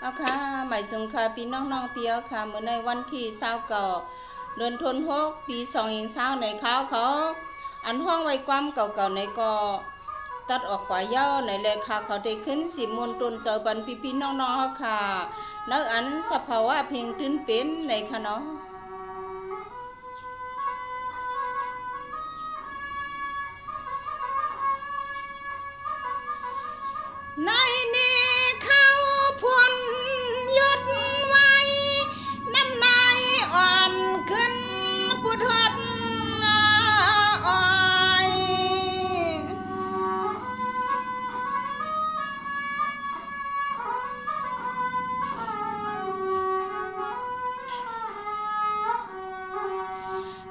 เอาค่ะหมายถึงค่ะพี่น้องๆพี่เอาค่ะเมื่อในวันที่29 เดือนธันวาคมปี2020ในเขาอันห้องไว้ความเก่าๆในก็ตัดออกกว่าย่อในเลยค่ะเขาได้ขึ้นสิมนตนเจอบันพี่น้องๆค่ะแล้วอันสภาวะเพียงตื้นเป็นในค่ะเนาะในนี้เขาพ้นยศไว้น้ำนายอ่อนขึ้นพุทธวดอ่อย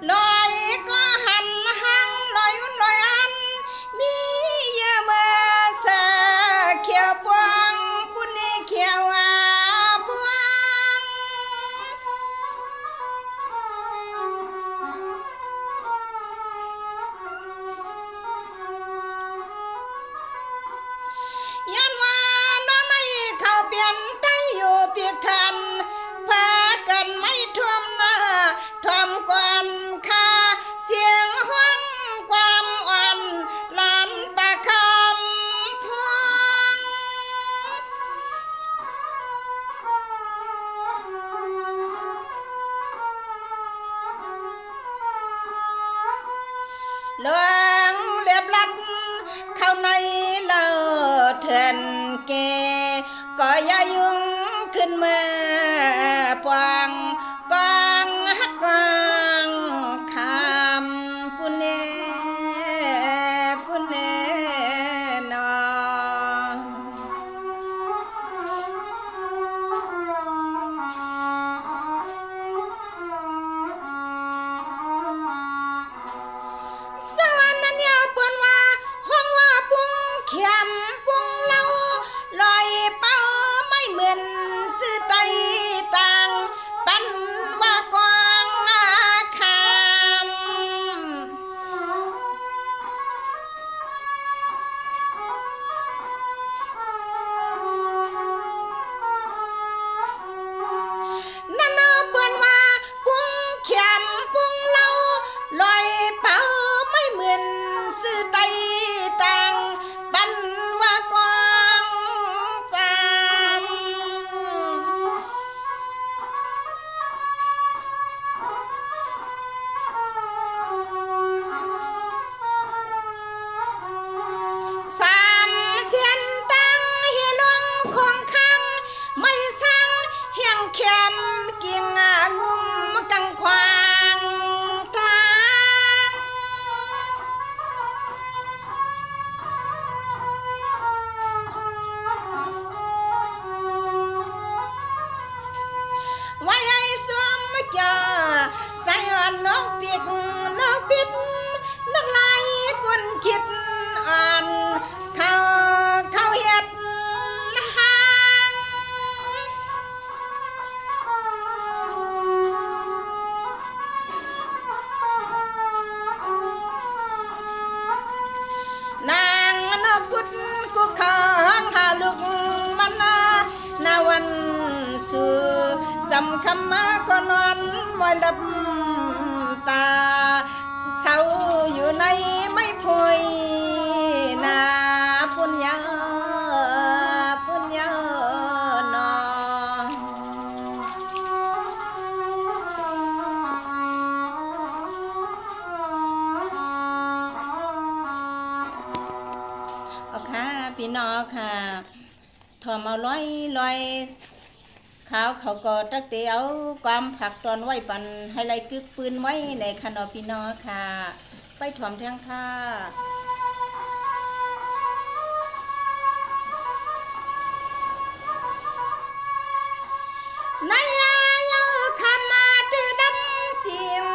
ลอยก็หันหังลอยอันมีเยอะเมื่อเสเขียวพวงปุณนี่เขียวพวงยันว่าน้องไม่เข้าเปลี่ยนได้อยู่เพียงทันพากันไม่ท่วมหน้าท่วมกวนค่าเสียงห้องความอ่อนลานปากคำพวงเลืองเรียบรัดเข้าในเล่าเถื่อนเกก็อย่ายุ่งขึ้นมาปวงกองฮักกองคำปุ่นเน่นอสวรรค์นั้นยาวเปิ้นว่าห้องว่าปุ้งเขียมปุ้งเล่าลอยเป้าไม่เหมือนซื้อไตต่างปันว่ากองคำนั่นเปิ้นว่าปุ้งเขียมปุ้งเล่าลอยเป้าไม่เหมือนซื้อไตต่างปันว่ากองจำสามเสียนตั้งเฮลวงคงคังไม่สั่งเฮียงเข็มกิ่งงุมกังควางทางไว้ให้สวมเจอใส่อ่อนนกปิดนกไหลกวนคิดอ่อนเขาเฮ็ดหางนางนกพุดกุกข้างหาลูกมันนาวันสู่จำคำมาก็นอนมอยดับตาเศร้าอยู่ในไม่พุยนาปุ่นยานอเอาค่ะพี่น้องค่ะถอมเอาร้อยเขาก็ตักเตียวความผักตอนไว้ปันให้ไล่กึกปืนไว้ในขนมพี่น้องค่ะไปถอมแทงค่ะในอายุขมาตือดำเสียง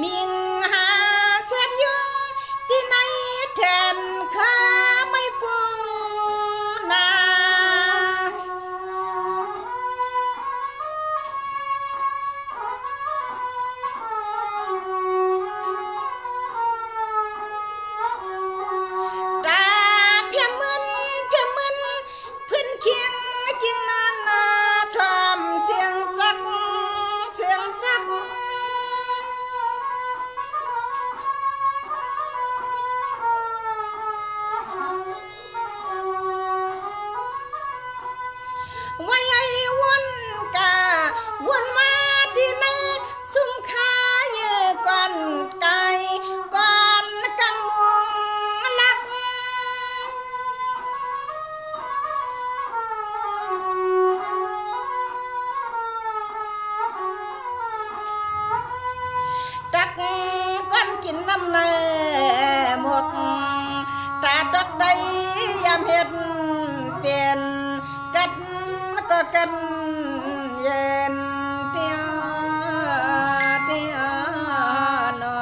มิงหาเสียดยุงที่ในแทนข้าไม่ปุงนาตาเพียงมึนพื้นเคียงจริงนาน กันเย็นเตียเตียนอ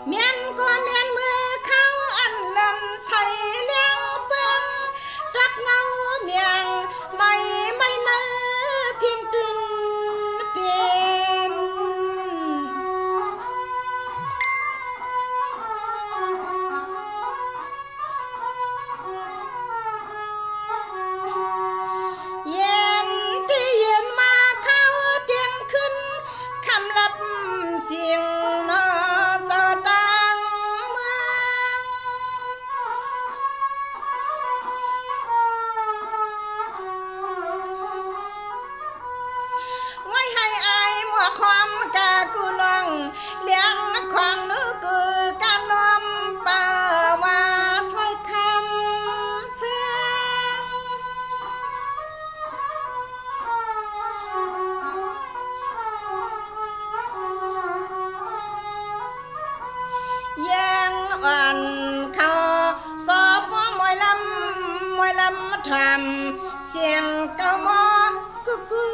เมียนก็เมียนมือเขาอันลำใส่เลี้ยงเปิ้งรักเงาเมียงไม่เนื้อเพียงตื่นเปลี่ยนเย็นที่ยืนมาเข้าเตียงขึ้นคำรับเสียงนอสอดังเมืองไว้ให้อายหมวกความกากุลองเลี้ยงความนึกคือการนอมป่าว่าสอยคำเสียงยังอ่อนเขาก็พอมวยลำทำเสียงเก้ามอกุ๊กกุ๊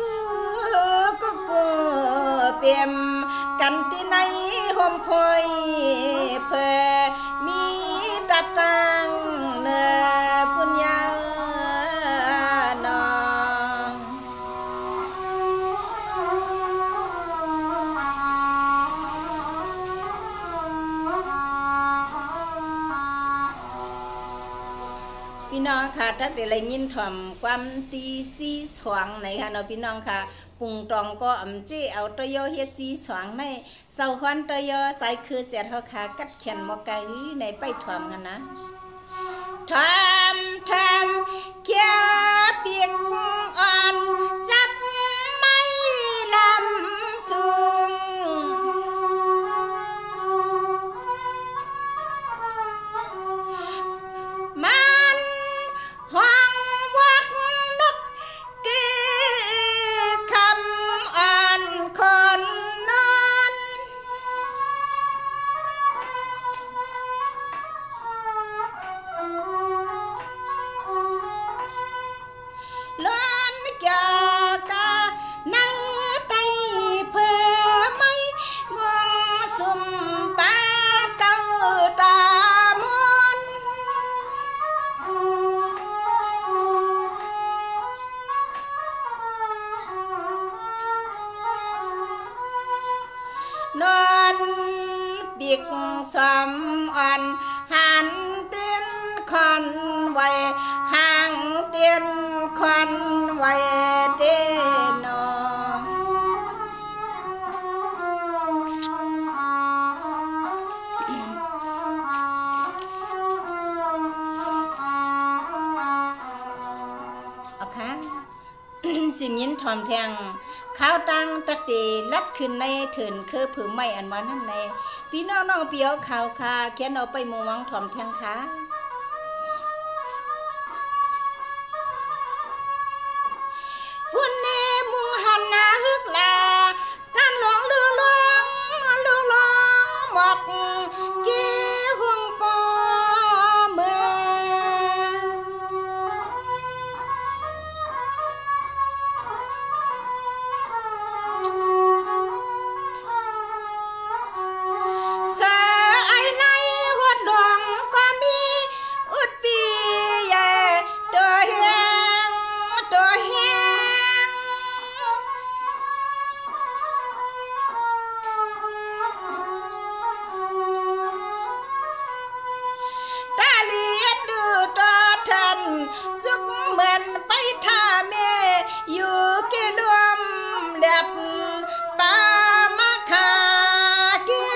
กเปี่ยมกันที่ในห่มพอยเพื่อมีตัดตังเนื้อปุญญานองพี่น้องค่ะถ้าเดี๋ยวอะไรยินถ่อมความตีซีสว่างในค่ะเนาะพี่น้องค่ะปุงตองก็อำจี้เอาตยอเฮ็ดจีสว่างในเสาควันตยอใส่คือเสียเฮาค่ะกัดแขนหมอไก่ในไปถ่อมกันนะถ่อมเขียวเปียกอ่อนซับไม่ลำสูงมันห้องวักนกกีคำอ่อนคนนอนล้วนเกี่ยวกับในไตเพื่อไม่มองสุ่มปาเก้าตามนนอนปีกสมอ่อนหันเตียนคอนไว้ห่างเตียนคอนไว้เดนอเอาค่ะ สิยินทอมแทงข้าวตังตะเตลัดขึ้นในเถินคือผือไม้อันว่านั่นในพี่น้องเปียวข่าวค่ะเขียนเอาไปมุงวังทอมแทงค่ะพุ่นเนมุงหันหน้าฮึกลาการหลวงลือลองหมอกเกี่ยวห่วงปอเมืองเสือไอ้ในหัวดวงก็มีอุดปีใหญ่ตัวแห้งตาเลียดดูต่อทันสุขเหมือนไปท่าแม่อยู่กี่รวมเด็ดป่ามะขาเกีย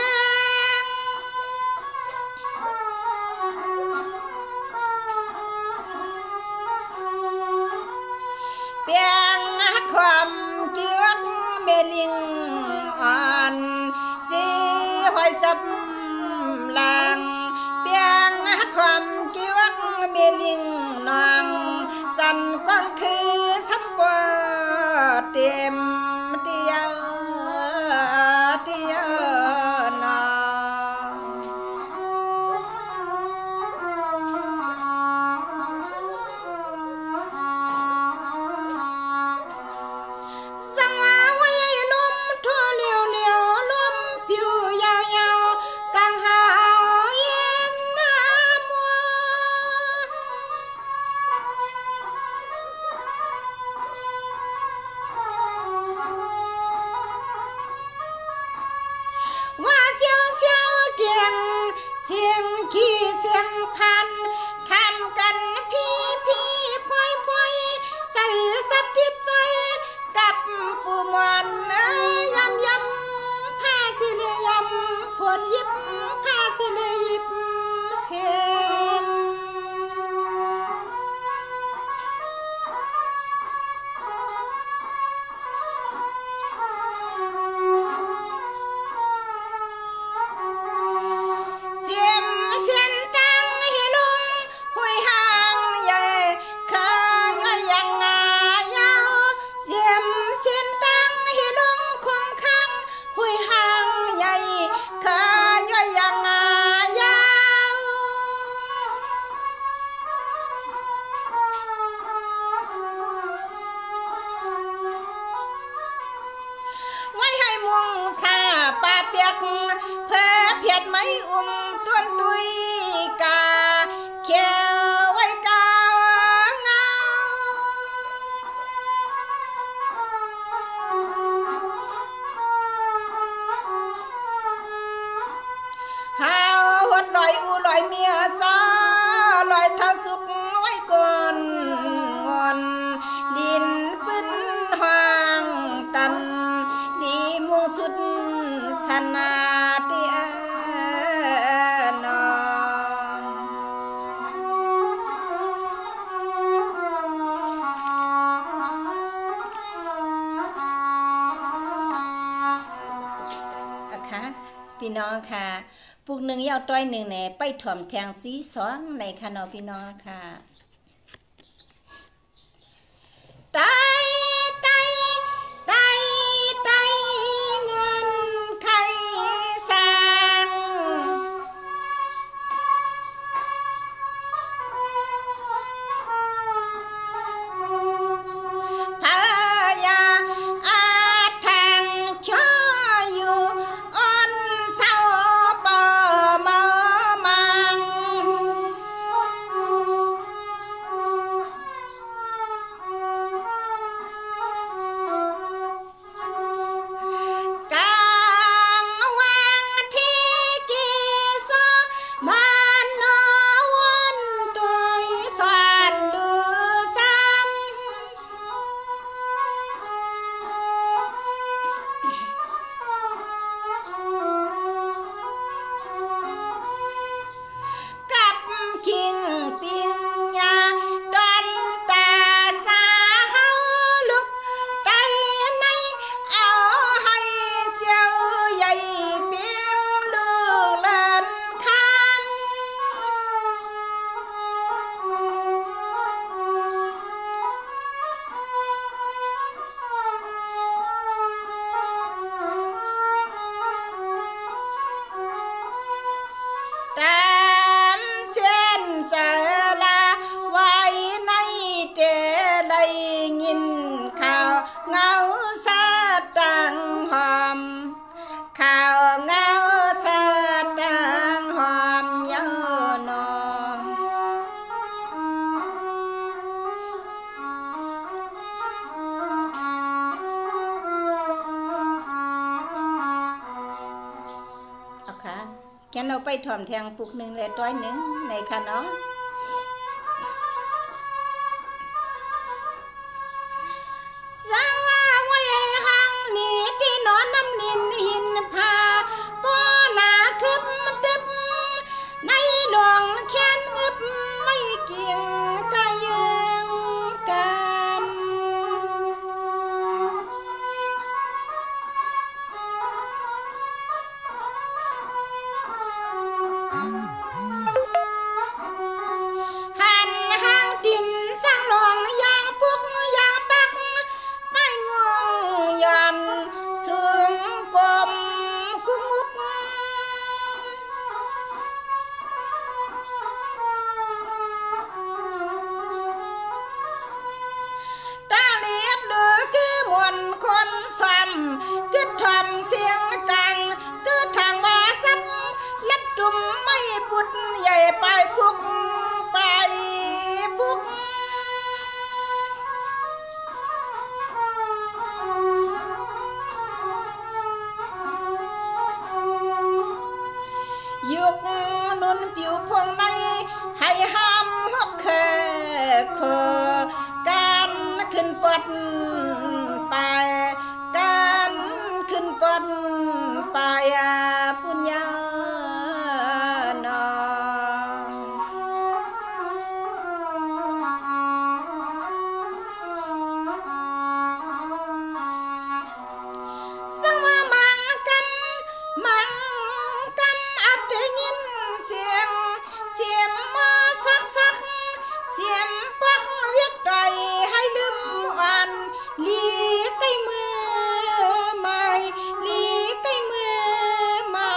งเปียงความเกียกเมลิงอ่อนจีหอยสับลางเปียงความเกียกเมลิงนองจันก้อนคือสับปะเต็มเตียว พันทำกันพี่พอยสื่อสับทิบใจกับปูมอนยำผ้าสิเลยยำผลยิบผ้าสิเลยยิบเสียมเพื่อเพียดไม่ต้วนตุยกาเขียวไว้กาวเงาหาวหดลอยลอยเมียซาลอยเท้าสุกไว้ก่อนงอนดินพื้นห่างตันดีมูสุดสนาพี่น้องค่ะปุกหนึ่งยาวต้อยหนึ่งเนี่ยไปถ่อมแทงสีสองในค่ะน้องพี่น้องค่ะไตเงินไข่สร้างพายาอาทางช่ออยู่แค่เราไปถ่อมแทงปุกหนึ่งและต้อยหนึ่งในค่ะเนาะสว่าไว้หังนี่ที่นอนน้ำลินหินพาป้อหนาคึบตึบในหลวงแค้นอึบไม่เกี่ยงกะยืงกันเสียงกังคือทางว่าซับลับจุ่มไม่พุดใหญ่ไปพุกยุกนุนผิวพงใน ขึ้นปดไปการขึ้นปดไปปุญญาณสังว่ามังกำอับได้ยินเสียงมาสักเสียงปักเวียกใจให้ลืมอ่อนลีใกล้มือไม้ลีใกล้มือไม้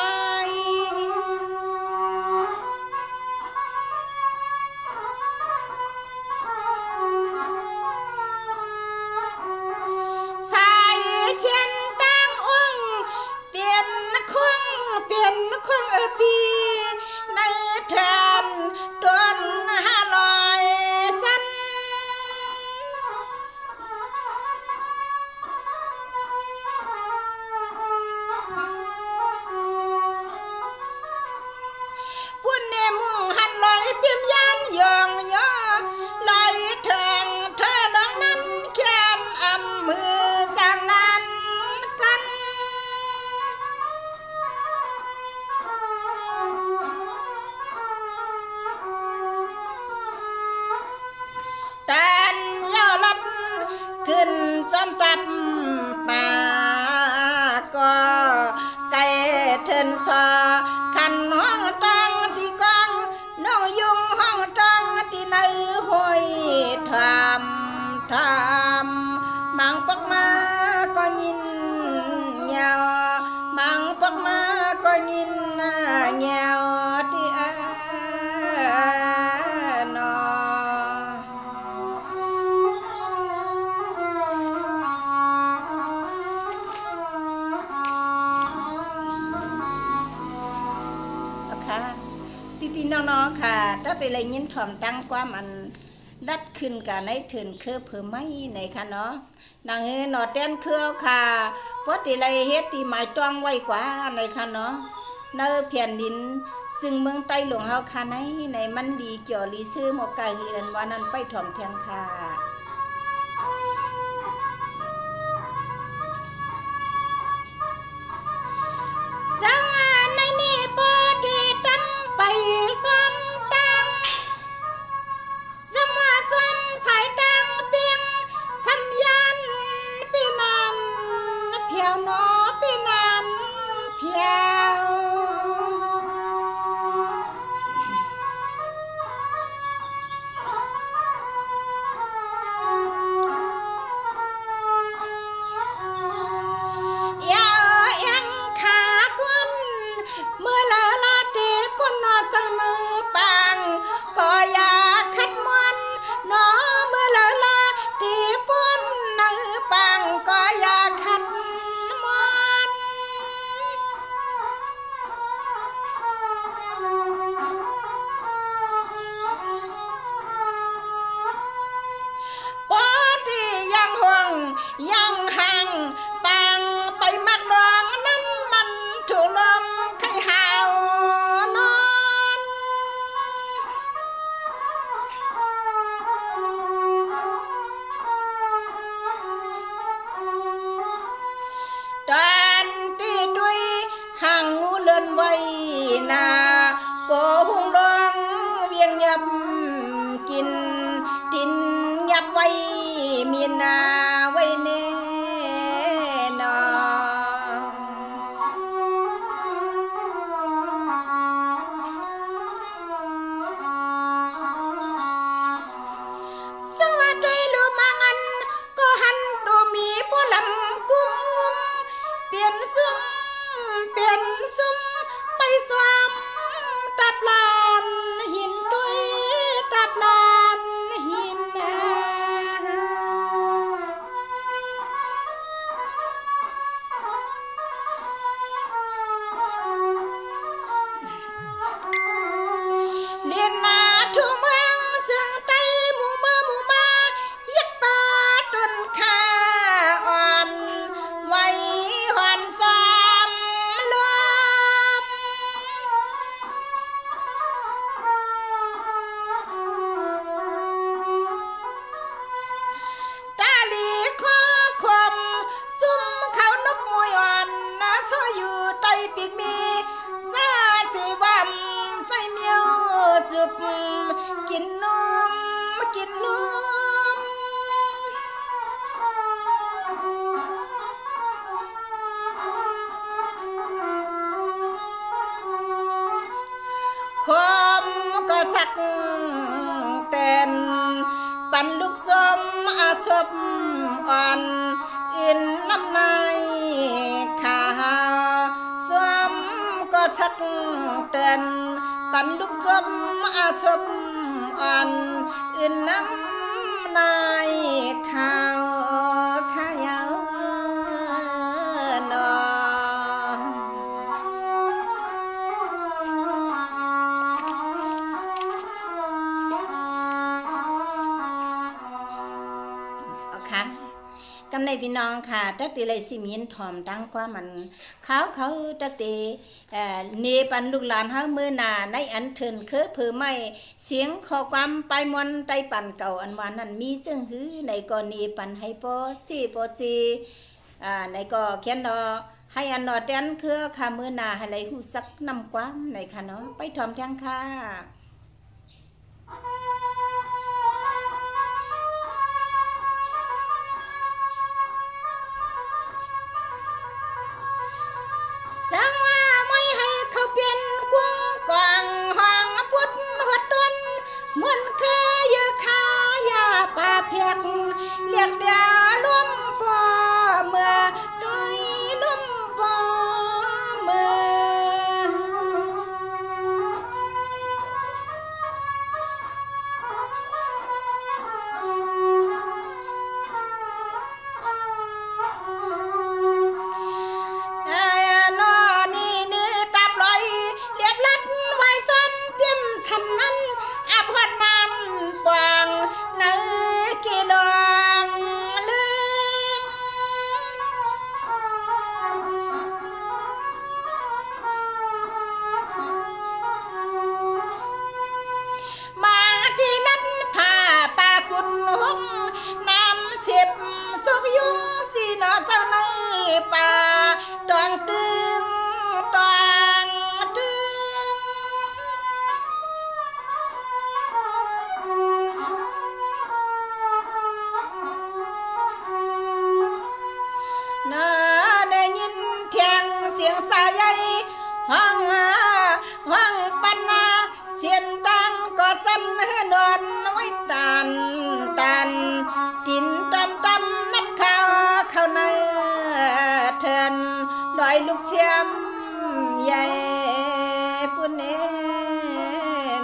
สายเสียนตั้งองค์เปลี่ยนควงปีในแทนต้น500สั้นปุ่นเนมุ่งหันลอยเปี่ยมยานยองย่อลอยแทงเธอดังนั้นแขนอำมือสร้างนั้นกันแต่ยอลัดขึ้นซ้อมตับป่าก็ไก่เทินซอขันห้องตังที่กองน้องยุงห้องตังที่ในห้อยทำมังปักมาก็ยินเงียวมังปักมาก็ยินเงียวที่นอพี่น้องๆค่ะถ้าไปเลยยินถ่อมตั้งความอันดัดขึ้นกันในถึงคือเพิ่มไม่ในค่ะเนาะนางหนอเต้นเครือค่ะเพราะที่ไรเฮ็ดที่หมายจ้องไว้กว่าในค่ะเนาะเนื้อแผ่นดินซึ่งเมืองใต้หลวงเฮาค่ะในมันดีเกี่ยวลีซื้อหมกไก่เรือนวันนั้นไปถ่อมแทนค่ะไปซ้อมตังสมาซ้อมสายตังเปียงสัญญาณปีนันเพียวหนอปีนันเพียว บอ่อนอินน้ำนายขาสวมก็สักเตือนปันลูกสมอาสมอ่อนอินน้ำนายข้าวขายนอค่ะกำในพี่น้องค่ะตักตีเลยสิมีนถ่อมตั้งกว่ามันเขาตักตีเนปันลูกหลานเฮามือหนาในอันเถินคือเผือไม่เสียงขอความไปมวนไตปันเก่าอันวานนั้นมีจึงหือในกรณีปันให้ปอจีในก็เขียนดอให้อันนอแดนคือค่ะมือหนาให้ไหลหูสักนำความในค่ะเนาะไปถ่อมทั้งค่ะสังว่าไม่ให้เขาเปลี่ยนกุ้งกวางห้องพุทธหัดดนเหมือนเคยยื้อขายาป่าเพียกเรียกเดียวลุ่มปอเมื่อโดยลุ่มปอเมื่อสุกยุงสีนอเจ้าในป่าตองตึงตองตึงน่าได้ยินเทียงเสียงสายใหญ่ห้องปันนาเสียนดังก็สั่นนอนไว้ตันกินตำนับข้าวในเทินลอยลูกเชียมใหญ่ปุ่นเน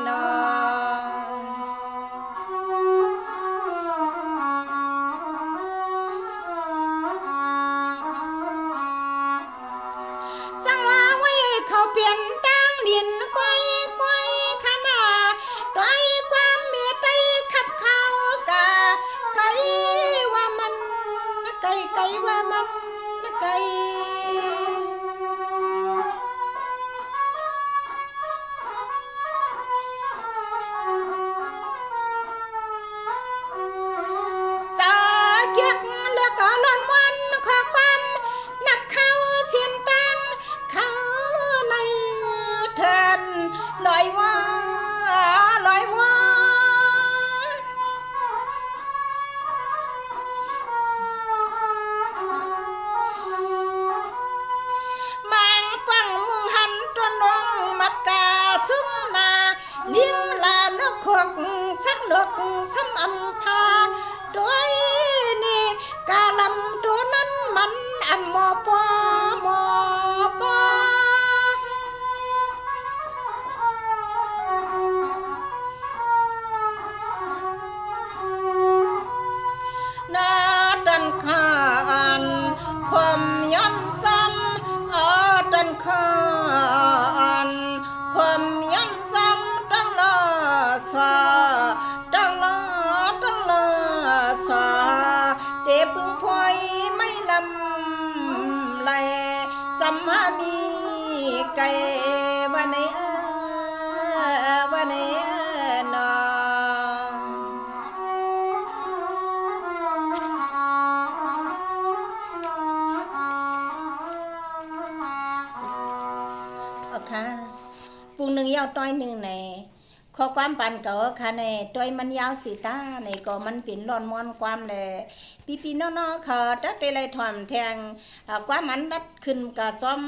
นอสังว่าไว้เขาเปลี่ยนตั้งดินก้อยขนาดด้อยความเมตใจขับเขากะไก่ว่ามันไก่ว่ามันไก่สาเกียกเลือกก็ล้นวันขอความนับเข้าเสียนตังเขาในเทินลอยว่านิ่งลานกขวกสักนกซ้ำอำพาด้วยนี่กาลำตัวนั้นมันอำมอปอนาดันขานความย้ำซ้ำดันขานความย้ำซ้ำดังลาสาเจ็บพึ่งพลอยไม่ลำไหลสัมมามีไก่วันไหนนอค่ะปุงหนึ่งยาวต้อยหนึ่งในข้อความปันเก่าค่ะในต้อยมันยาวสีตาในก็มันเป็นร้อนมอนความแหละปีน้องๆเขาตักไปเลยถ่อมแทงความมันดัดขึ้นกะซ้อม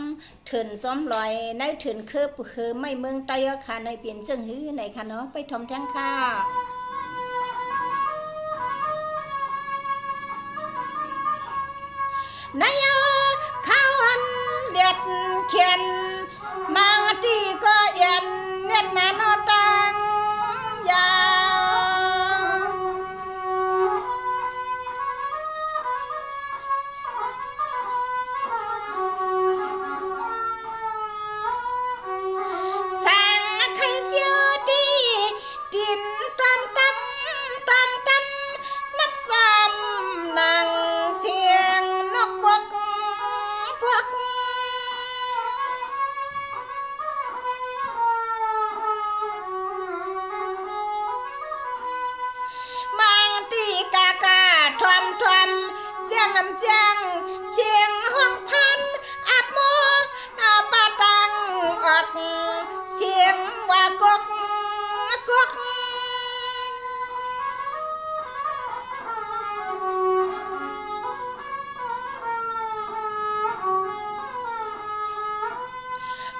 เถินซ้อมลอยในเถินคือไม่เมืองไตค่ะในเปลี่ยนเจิงหื้อในค่ะเนาะไปถ่อมแทงค่ะ ในข้าวอันเด็ดเขียนบางทีก็เย็นเน็ดนานตังยาวสั่งใครเสียดีดินตามตำตามตำนับซ้ำนางเสียงนกพวกบางทีกากาทอมเสียงลำเจียงเสียงห้องพันอาบโมอาปาตังออกเสียงว่ากก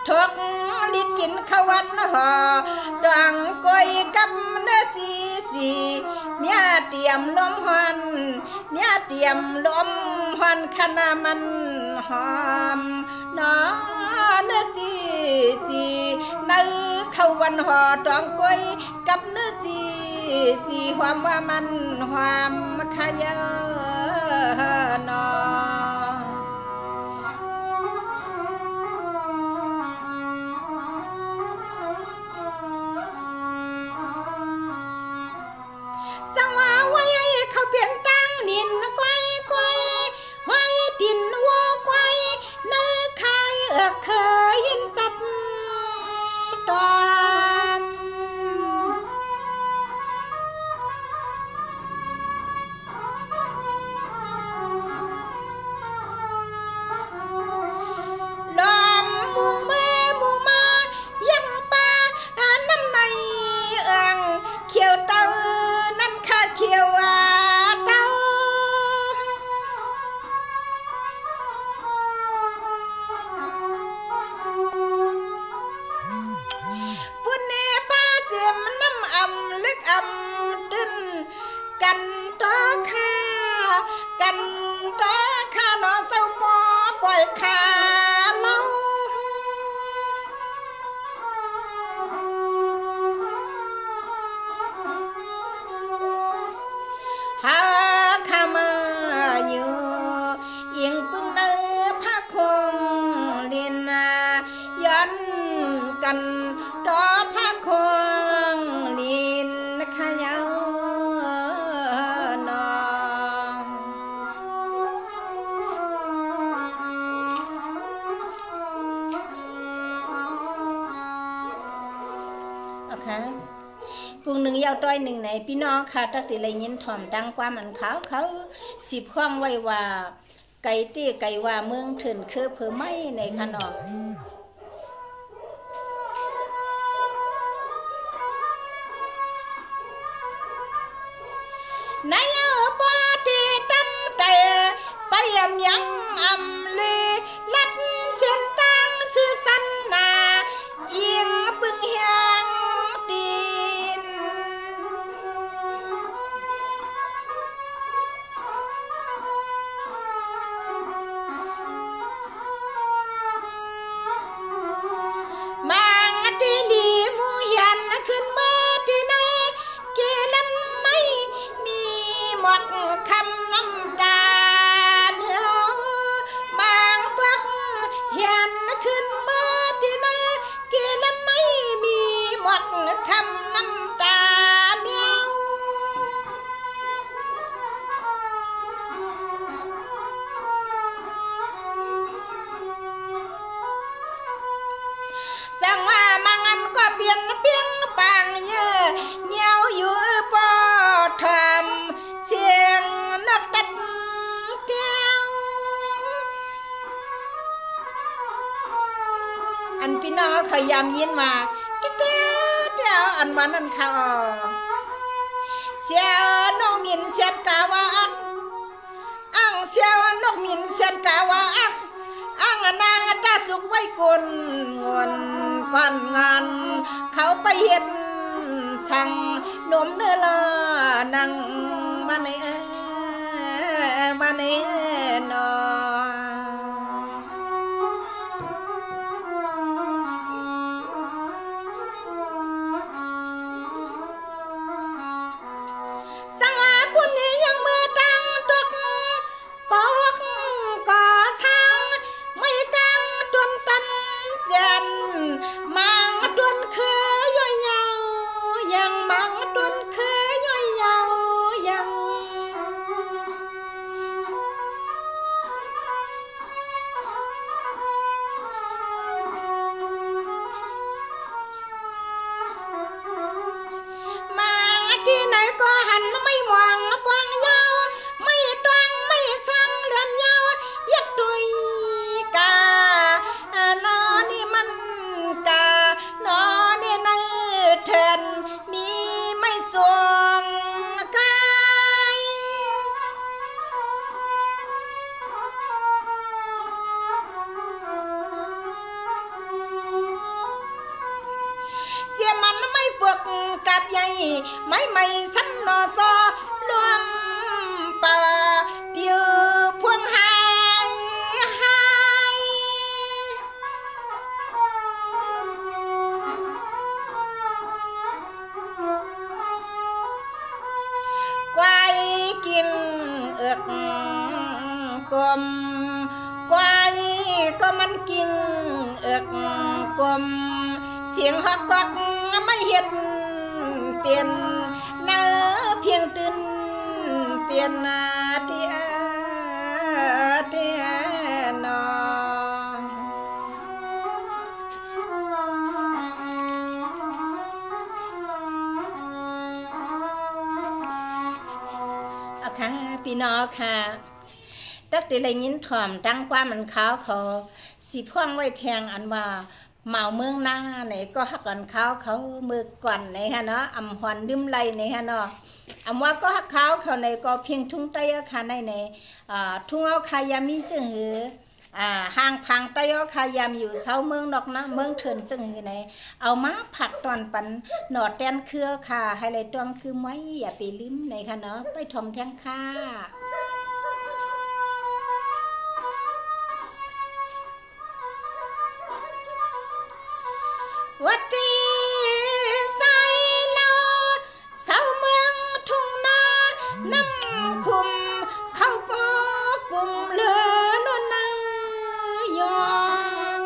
ทุกลิดกินข้าววันห่อดังก้อยกับเนื้อสีเนี่ยเตรียมลมหอนเนี่ยเตรียมลมหอนขณะมันหอมนอเนื้อจีในข้าววันห่อดังก้อยกับเนื้อจีความว่ามันความขยนอสังว่าไว้เขาเปลี่ยนตั้งนินก้อยไว้ดินวัวก้อยเนื้อไข่เคยยินจับตอมลมมุงมายังปลาน้ำในเขียวเต้านั่นข้าเขียวเต้าปุ่นเนป้าเจียมน้ำอ่ำลึกอ่ำตึนกันต่อข้านอเศร้าหมอปล่อยขาเล่าหาข้ามาอยู่ยิงปึ้งเนื้อผ้าคงดินย้อนกันต่อผ้าคงดินขยาวนองโอเคปุ่งหนึ่งยาวต้อยหนึ่งไหนพี่น้องค่ะตักติเลยยินถ่อมดังความมันเขาสิบข้องไว้ว่าไก่เตี้ยไก่ว่าเมืองเถินคือเพื่อไม่ในขนมในปอตีตั้มแต่ไปยังลีลัดเส้นตังสื่อสันนายิงปึงเฮียงตีนมังตีลีมูเฮียนขึ้นมาที่ไหนเกลันไม่มีหมดคำน้ำตาเดียวบางปักเฮียนขึ้นมาที่ไหนเกลันไม่มีหมดคำน้ำตาเดียวสั่งว่ามังอันก็เปลี่ยนปางเยอะเงี้ยวอยู่ปอทำเสียงนกตัดแก้วอันพี่น้องเขายำยินมาแก้วอันวันนั้นเขาเสียวนกมินเสียดกาวาอังเสียวนกมินเสียดกาวาอังนางตาจุกไว้กุนงอนก่อนงานเขาไปเห็นสั่งนมเนื้อละนังมาในนอน กับใหญ่ไม่สันนอซอรวมป่าเปียวพวงหายกวายกินเอือกกลมกวายก็มันกินเอือกกลมเสียงฮักกักไม่เห็นเปลี่ยนเนื้อเพียงตื่นเปลี่ยนนาเทียนอค่ะพี่น้องค่ะตักแต่เลยยินถ่อมตั้งความมันขาวเขาสีพ่วงไว้แทงอันว่าเมาเมืองหน้าไหนก็หักกันเขามือก่อนไหนฮะเนาะอำหอนดื่มไหลไหนฮะเนาะอำว่าก็หักเขาในก็เพียงทุ่งไตค่ะในทุ่งเอาคายามีจึงหือห่างพังไตเอาคายามอยู่เสาเมืองดอกนะเมืองเถินจึงหือไหนเอามาผักตอนปันหนอดแตนเครือค่ะให้เลยตองคือไว้อย่าไปลืมไหนค่ะเนาะไปทอมแทงค่ะวัดดีใส่เนาเสาเมืองทุ่งนาน้ำคุมเข้าปอกลุ่มเลือนวลนางยอง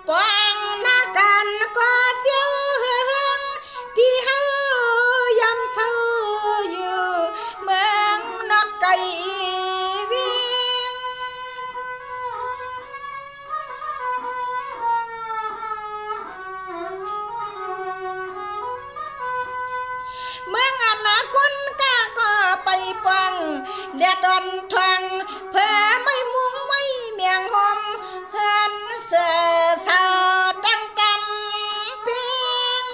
ปองนากันก็เจียวเฮืองพี่เฮายำเศร้าอยู่เมืองนอกไก่วิ่งเมืองอนาคตก็ไปปังแดดอ่อนทองเพื่อไม่มุงไม่เมียงหอมเฮือนเสือสาวดังกำเพียง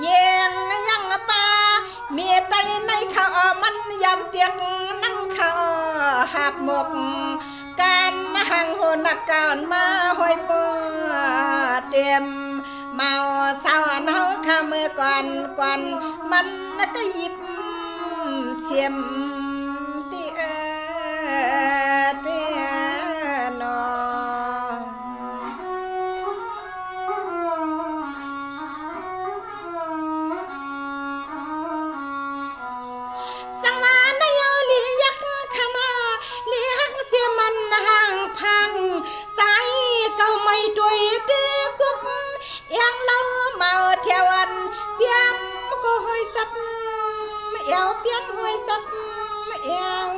เย็นยังป่าเมียไตในข้าวมันยำเตียงนั่งข้าวหับหมกการห่างหัวนักการมาห้อยปอเต็มเมาสาวเนาข้ามือก่อนมันก็หยิบเสียมเตี้ยนอสังวานนายลียักขนาเลี้ยงเสียมันห่างพังสายเก่าไม่ด้วยดื้อกุบยังเล่าเมาเที่ยวอันเปียมก็ห้อยจับเอวเปียมห้อยจับเอว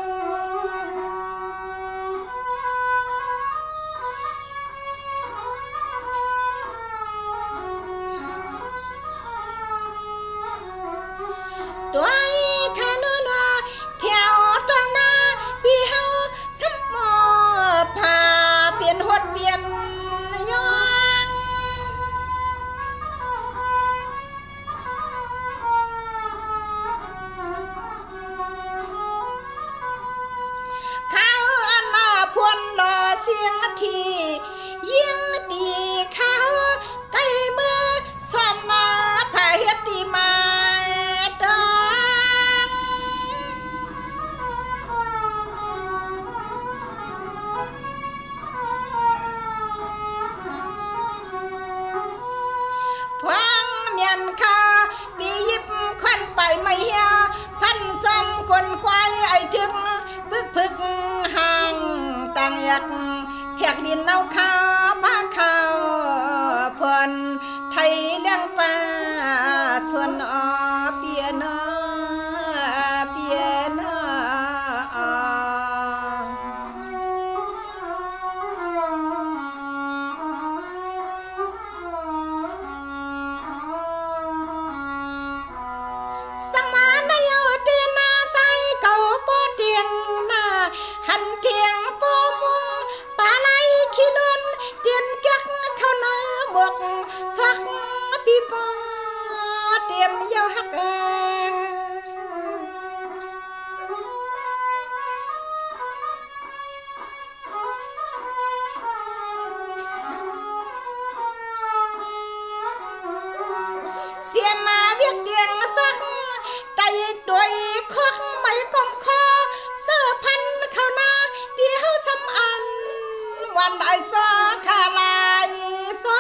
ตัวข้านัวเที่ยวตรงหน้าพี่เฮาสัมมอพาเปลี่ยนหดเปลี่ยนย้อนข้าวอันมาพวนรอเสียงทียิ่งดีข้าวใกล้เมื่อซ้อมมาพาเฮ็ดดีมาดองพวงเมียนข้าปียิบควันไปไม่เหี่ยพันซ้อมคนควายไอถึงพึกห่างต่างยักแทกดินเอาข้าวมาข้าวพรไทยเลี้ยงปลาส่วนเปียนสังมานายเตียนาใส่เก่าโปเตียงหน้าหันเทียงโปมุงปลาไหลเข ยมยาวฮักเสียมาเวียกเดียงสักไตด้วยควักไม่กลมคอเสื้อพันเข้าหน้าเดียวสำอันวันได้ซอขาลายซอ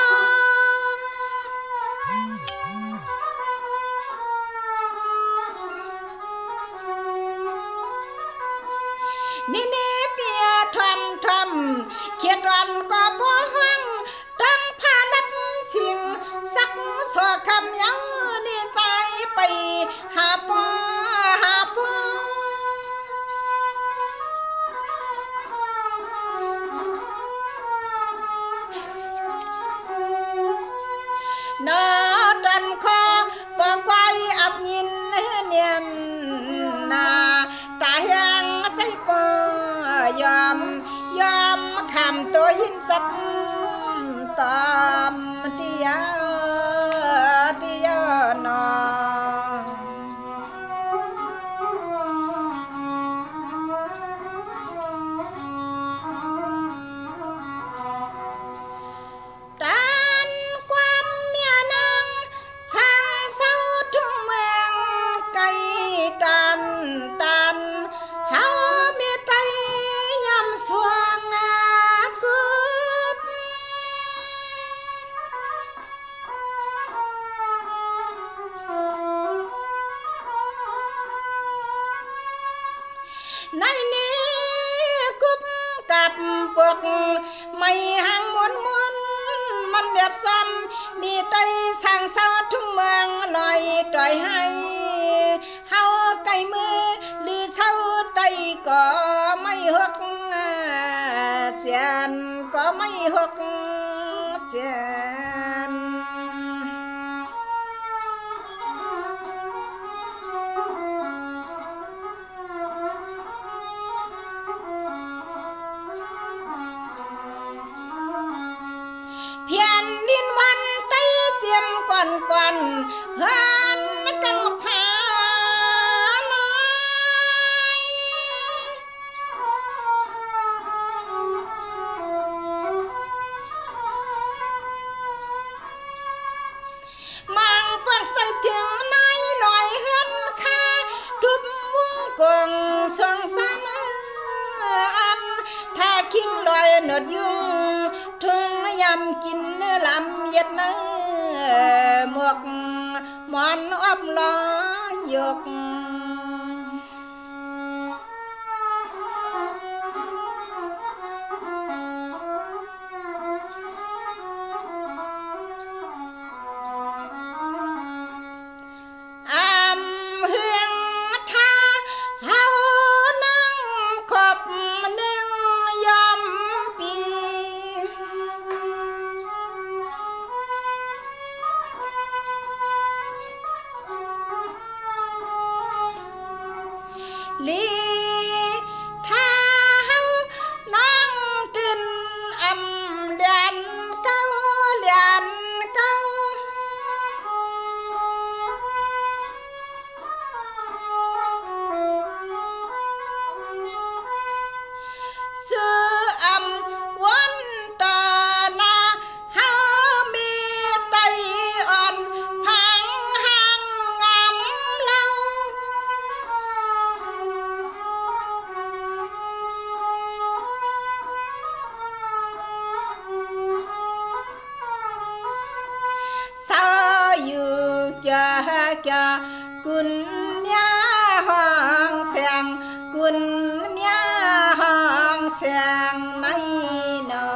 นี่เปียทำเขียดวันก็บ่ห้องต้องพาลับสิ่งสักสอคำยังดีใจไปหาปอนอดันคอปอกไว้อับยินเนียนนาตายังใส่ปอยอมคำตัวหินจับตามเตียนอในนี้กุบกับพวกไม่ห่างมวนมันเดือดซ้ำมีไตสั่งเศร้าทุ่งเมืองลอยต่อยให้เฮาไก่มือหรือเศร้าไตก็ไม่หกเจียนก็ไม่หกเจียนเพียนดินวันไตเจียมก่อนเฮือนกังพาลอยมังปักใส่ถึงนายลอยเฮือนคาทุบมุ้งกงสองสันอันถ้าคิงลอยหนดยุ่งถึงยำกินลำเย็ดเนื้อหมวกมอนอ้อมล้อยกเฮืองท่าเฮานั่งขบหนึ่งยอมปีลีท่าเฮานั่งตื่นเดือนเก้าซื้อวันตานาเฮามีไตอ่อนพังหังงามเล่าเศร้าอยู่จะกุนเมียห้องเสียงกุนเมียห้องเสียงในนอ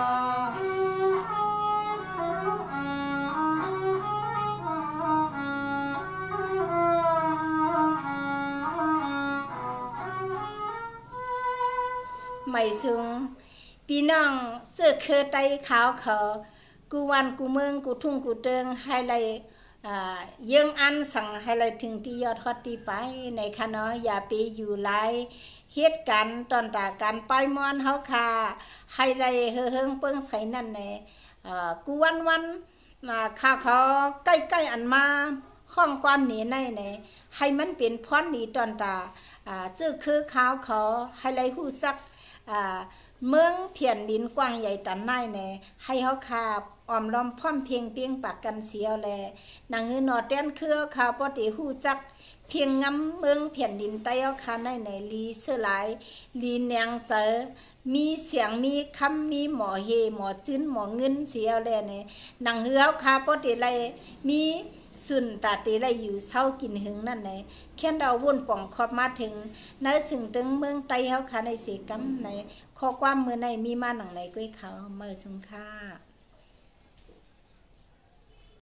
ไม่สูงพี่น้องเสื้อเคอไตขาวเขากูวันกูเมืองกูทุ่งกูเติงให้ไรยังอันสั่งให้ไรถึงที่ยอดฮอตที่ไปในคณะอย่าไปอยู่ไรเฮ็ดกันตอนตาการไปมอนเฮาค่ะให้ไรเฮิงเปิ้งใส่นั่นแน่กูวันข้าเขาใกล้ๆอันมา ข้องก้อนนี้ในให้มันเป็นพรนี้ตอนตาซื่อคือขาวขอให้ไรหู้ซักเมืองเพียนดินกว้างใหญ่ตันในให้เฮาคาบออมล้อมพร้อมเพียงเปียงปากกันเสียวแลนางหือนอแต้นคือขาวปอติหู้ซักเพียงงำเมืองเพียนดินใต้เฮาคาในลีเสื้อหลายลีแนงเสอมีเสียงมีคำมีหมอเฮหมอจื้นหมอเงินเสียวแลนางหือเฮาคาปอติไรมีสุนตาตีไรอยู่เศร้ากินหึงนั่นแค่เราวนป่องขอบมาถึงในสึงตึงเมืองไตเฮาคาในเสกัมข้อความมือในมีมาหนังไหนก้อยเขาเมื่อสงค่า